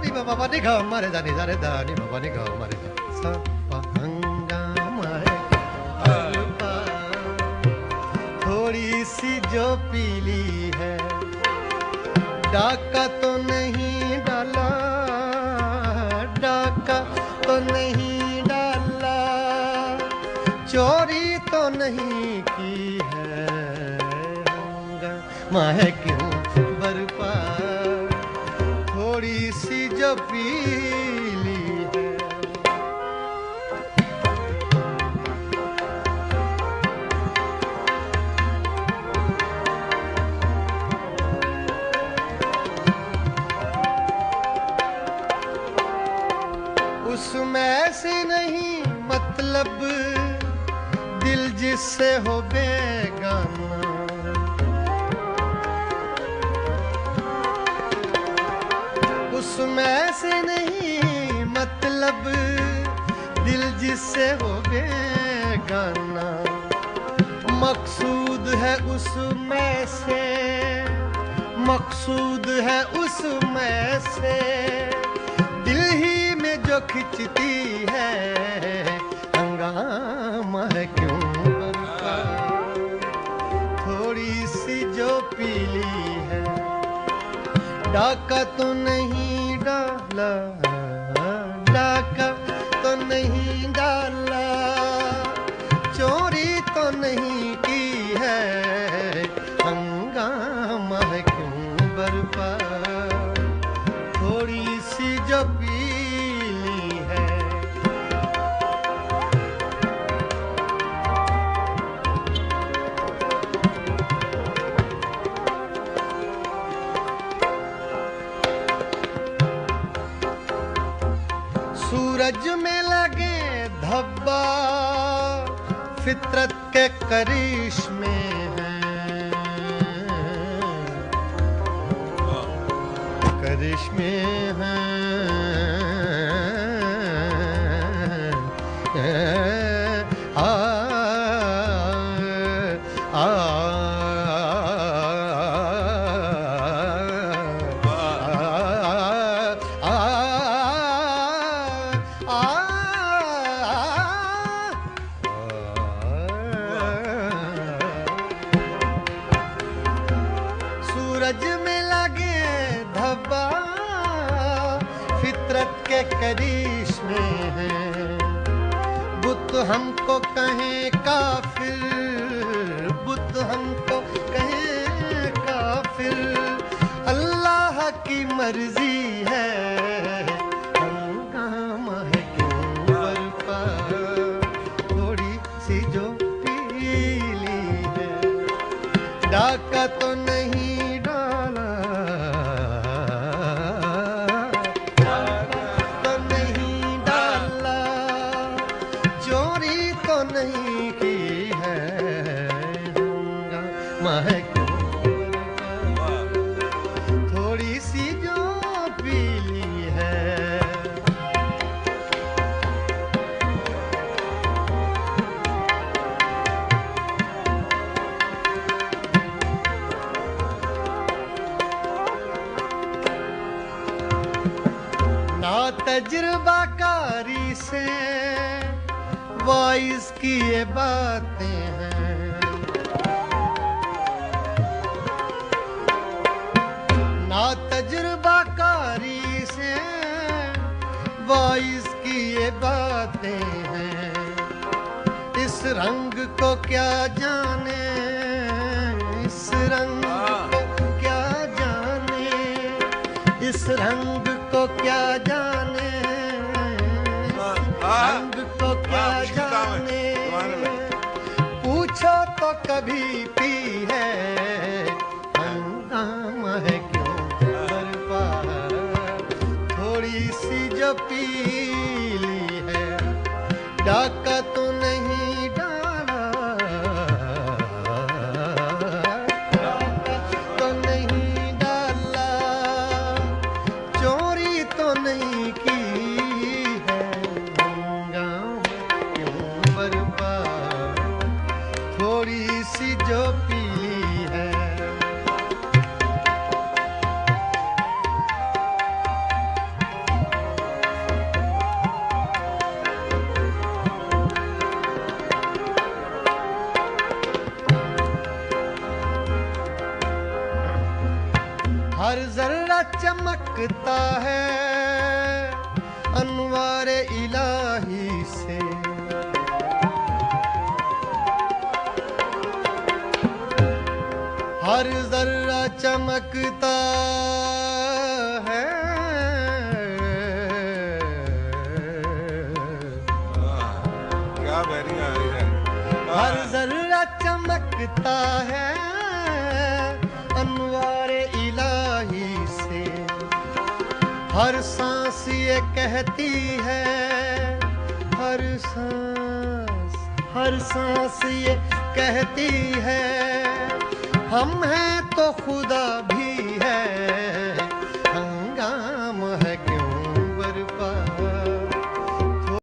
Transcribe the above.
नी बाबा नी गा मारे दा नी दा रे दा नी बाबा नी गा मारे दा सा पा हंगामा है बरपा थोड़ी सी जो पीली है डाका तो नहीं डाला डाका तो नहीं डाला चोरी तो नहीं की है हंगामा है क्यों बरपा थोड़ी सी जो पीली है उसमें से नहीं मतलब दिल जिससे हो बेगाना उसमें से नहीं मतलब दिल जिससे हो बेगाना मकसूद है उसमें से मकसूद है उसमें से दिल ही में जो खिंचती है हंगामा है क्यों बरपा थोड़ी सी जो पीली है डाका तो नहीं डाला डाका तो नहीं डाला चोरी तो नहीं की है हंगामा है क्यों बरपा थोड़ी सी जो पीली है सूरज में लगे धब्बा फितरत के करिश्मे हैं करिश्मे हैं आ आ सूरज में लगे धब्बा फितरत के करिश्मे हैं बुत हमको कहें काफिर बुत हमको कहें काफिर अल्लाह की मर्जी है हंगामा है क्यों बरपा थोड़ी सी जो पीली है डाका तो नहीं डाला तो नहीं डाला चोरी तो नहीं की है हंगामा है क्यों थोड़ी सी जो पीली है ना तजुर्बाकारी से वाइस की ये बातें हैं ना तजुर्बाकारी से वाइस की ये बातें हैं इस रंग को क्या जाने इस रंग को क्या जाने इस रंग को क्या जाने रंग को क्या जाने पूछो तो कभी पी है हंगामा है क्यों बरपा थोड़ी सी जो पीली है डाका तो नहीं डाला डाका तो नहीं डाला चोरी तो नहीं की है हंगामा क्यों बरपा थोड़ी सी जो पीली है चमकता है अनवारे इलाही से। हर जर्रा चमकता है, क्या बैरिंग आ रही है। हर जर्रा चमकता है अनवारे इलाही से। हर सांस ये कहती है, हर सांस ये कहती है, हम हैं तो खुदा भी है।